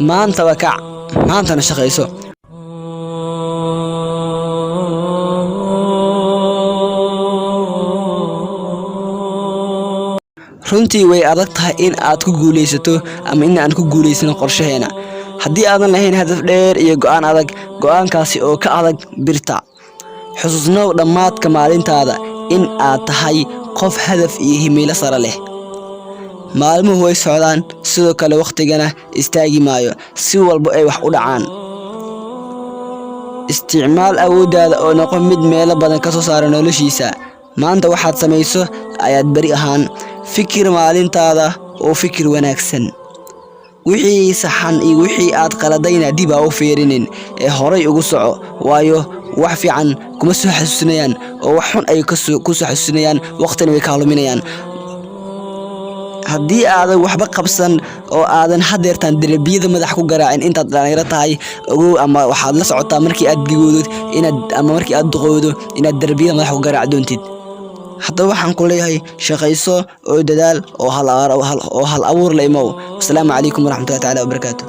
maantaba kac maantana shaqayso. runtii way adag tahay in aad ku guuleysato ama in aan ku guuleysano qorshaheena haddii aadan lahayn hadaf dheer iyo go'aan adag. go'aankaasi oo ka adag birta. xusuusnow dhammaadka maalintaada in aad tahay qof hadaf iyo himilo sare leh. maalmuhu way socdaan, sidoo kale waqtigana istaagi maayo si walba ay wax u dhacaan. isticmaal awooddaada oo noqo mid meelo badan ka soo saara noloshiisa. maanta waxaad samayso ayaad beri ahaan. fikir maalintaada oo fikir wanaagsan. wixii saxan iyo wixii aad qaladayna dib ha u fiirinin ee horay ugu soco, waayo wax fiican kuma soo xasuusinayaan oo wax xun ay ku soo xasuusinayaan, waqtina way kaa luminayaan. haddii aadan waxba qabsan oo aadan hadeertaan darbiyada madax ku garaacin intaad dhalinyaro tahay, ogow ama waxaad la socotaa markii aad gigowdo ama markii aad duqowdo inaad darbiyada madax ku garaac doontid. haddaba waxaan ku leeyahay shaqayso oo dadaal oo hal abuur la imow. asalaamu calaykum waraxmatullahi tacaala wabarakaatu.